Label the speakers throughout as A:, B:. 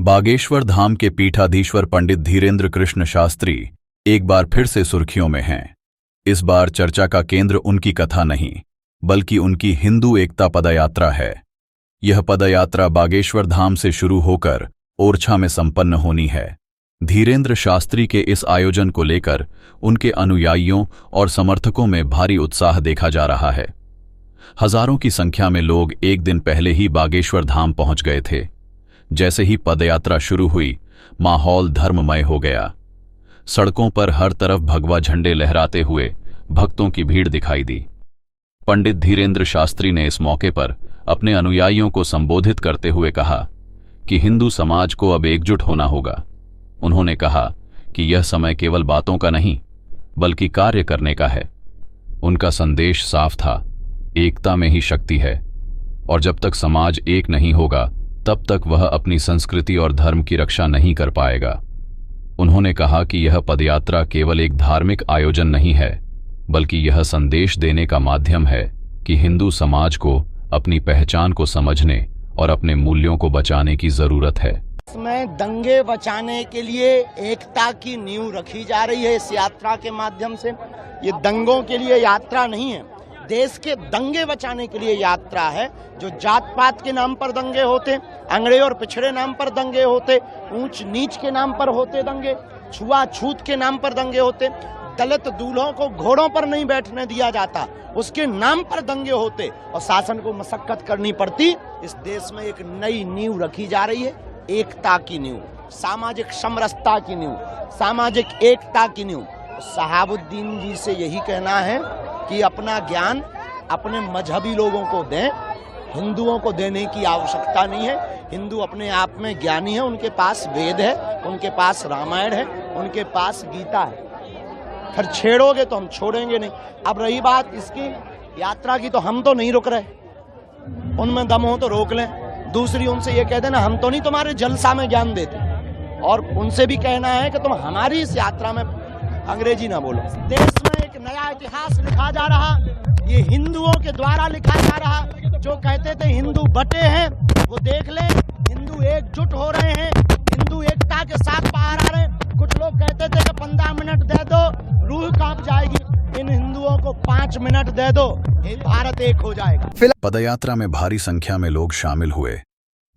A: बागेश्वर धाम के पीठाधीश्वर पंडित धीरेन्द्र कृष्ण शास्त्री एक बार फिर से सुर्खियों में हैं। इस बार चर्चा का केंद्र उनकी कथा नहीं, बल्कि उनकी हिंदू एकता पदयात्रा है। यह पदयात्रा बागेश्वर धाम से शुरू होकर ओरछा में संपन्न होनी है। धीरेन्द्र शास्त्री के इस आयोजन को लेकर उनके अनुयायियों और समर्थकों में भारी उत्साह देखा जा रहा है। हजारों की संख्या में लोग एक दिन पहले ही बागेश्वर धाम पहुंच गए थे। जैसे ही पदयात्रा शुरू हुई, माहौल धर्ममय हो गया। सड़कों पर हर तरफ भगवा झंडे लहराते हुए भक्तों की भीड़ दिखाई दी। पंडित धीरेन्द्र शास्त्री ने इस मौके पर अपने अनुयायियों को संबोधित करते हुए कहा कि हिंदू समाज को अब एकजुट होना होगा। उन्होंने कहा कि यह समय केवल बातों का नहीं, बल्कि कार्य करने का है। उनका संदेश साफ था, एकता में ही शक्ति है, और जब तक समाज एक नहीं होगा तब तक वह अपनी संस्कृति और धर्म की रक्षा नहीं कर पाएगा। उन्होंने कहा कि यह पदयात्रा केवल एक धार्मिक आयोजन नहीं है, बल्कि यह संदेश देने का माध्यम है कि हिंदू समाज को अपनी पहचान को समझने और अपने मूल्यों को बचाने की जरूरत है।
B: इसमें दंगे बचाने के लिए एकता की नींव रखी जा रही है। इस यात्रा के माध्यम से ये दंगों के लिए यात्रा नहीं है, देश के दंगे बचाने के लिए यात्रा है। जो जात पात के नाम पर दंगे होते, अंग्रेज और पिछड़े नाम पर दंगे होते, ऊंच नीच के नाम पर होते दंगे, छुआछूत के नाम पर दंगे होते, दलित दूल्हों को घोड़ों पर नहीं बैठने दिया जाता, उसके नाम पर दंगे होते और शासन को मशक्कत करनी पड़ती। इस देश में एक नई नींव रखी जा रही है, एकता की नींव, सामाजिक समरसता की नींव, सामाजिक एकता की नींव। शहाबुद्दीन जी से यही कहना है कि अपना ज्ञान अपने मजहबी लोगों को दें, हिंदुओं को देने की आवश्यकता नहीं है। हिंदू अपने आप में ज्ञानी है, उनके पास वेद है, उनके पास रामायण है, उनके पास गीता है। फिर छेड़ोगे तो हम छोड़ेंगे नहीं। अब रही बात इसकी यात्रा की, तो हम तो नहीं रुक रहे, उनमें दम हो तो रोक लें। दूसरी उनसे ये कह देना हम तो नहीं तुम्हारे जलसा में ज्ञान देते, और उनसे भी कहना है कि तुम हमारी इस यात्रा में अंग्रेजी ना बोलो। देश में एक नया इतिहास लिखा जा रहा, ये हिंदुओं के द्वारा लिखा जा रहा। जो कहते थे हिंदू बटे हैं, वो देख ले, हिंदू एकजुट हो रहे हैं, हिंदू एकता के साथ बाहर आ रहे हैं। कुछ लोग कहते थे कि 15 मिनट दे दो रूह कांप जाएगी, इन हिंदुओं को 5 मिनट दे दो, भारत एक हो जाएगा।
A: पदयात्रा में भारी संख्या में लोग शामिल हुए,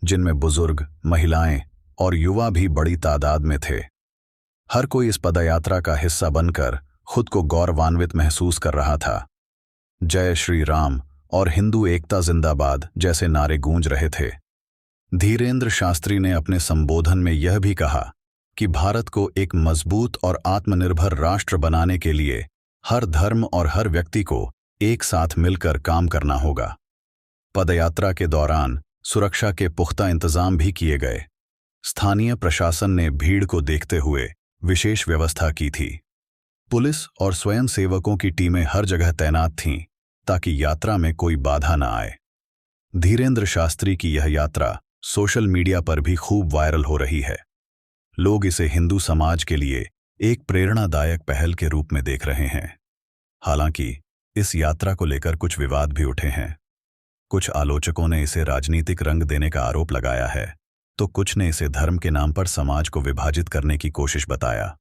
A: जिनमें बुजुर्ग, महिलाएं और युवा भी बड़ी तादाद में थे। हर कोई इस पदयात्रा का हिस्सा बनकर खुद को गौरवान्वित महसूस कर रहा था। जय श्री राम और हिंदू एकता जिंदाबाद जैसे नारे गूंज रहे थे। धीरेन्द्र शास्त्री ने अपने संबोधन में यह भी कहा कि भारत को एक मजबूत और आत्मनिर्भर राष्ट्र बनाने के लिए हर धर्म और हर व्यक्ति को एक साथ मिलकर काम करना होगा। पदयात्रा के दौरान सुरक्षा के पुख्ता इंतजाम भी किए गए। स्थानीय प्रशासन ने भीड़ को देखते हुए विशेष व्यवस्था की थी। पुलिस और स्वयंसेवकों की टीमें हर जगह तैनात थीं ताकि यात्रा में कोई बाधा न आए। धीरेन्द्र शास्त्री की यह यात्रा सोशल मीडिया पर भी खूब वायरल हो रही है। लोग इसे हिंदू समाज के लिए एक प्रेरणादायक पहल के रूप में देख रहे हैं। हालांकि इस यात्रा को लेकर कुछ विवाद भी उठे हैं। कुछ आलोचकों ने इसे राजनीतिक रंग देने का आरोप लगाया है, तो कुछ ने इसे धर्म के नाम पर समाज को विभाजित करने की कोशिश बताया।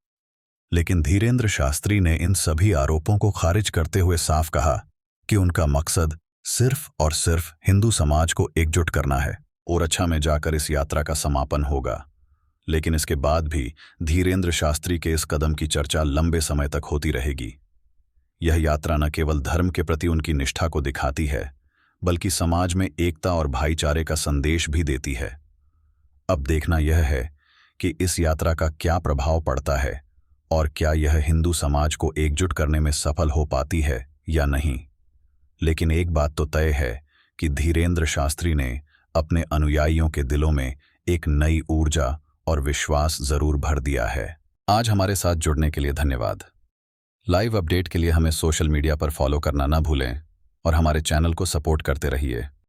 A: लेकिन धीरेन्द्र शास्त्री ने इन सभी आरोपों को खारिज करते हुए साफ कहा कि उनका मकसद सिर्फ और सिर्फ हिंदू समाज को एकजुट करना है। ओरछा में जाकर इस यात्रा का समापन होगा, लेकिन इसके बाद भी धीरेन्द्र शास्त्री के इस कदम की चर्चा लंबे समय तक होती रहेगी। यह यात्रा न केवल धर्म के प्रति उनकी निष्ठा को दिखाती है, बल्कि समाज में एकता और भाईचारे का संदेश भी देती है। अब देखना यह है कि इस यात्रा का क्या प्रभाव पड़ता है और क्या यह हिंदू समाज को एकजुट करने में सफल हो पाती है या नहीं। लेकिन एक बात तो तय है कि धीरेन्द्र शास्त्री ने अपने अनुयायियों के दिलों में एक नई ऊर्जा और विश्वास जरूर भर दिया है। आज हमारे साथ जुड़ने के लिए धन्यवाद। लाइव अपडेट के लिए हमें सोशल मीडिया पर फॉलो करना ना भूलें और हमारे चैनल को सपोर्ट करते रहिए।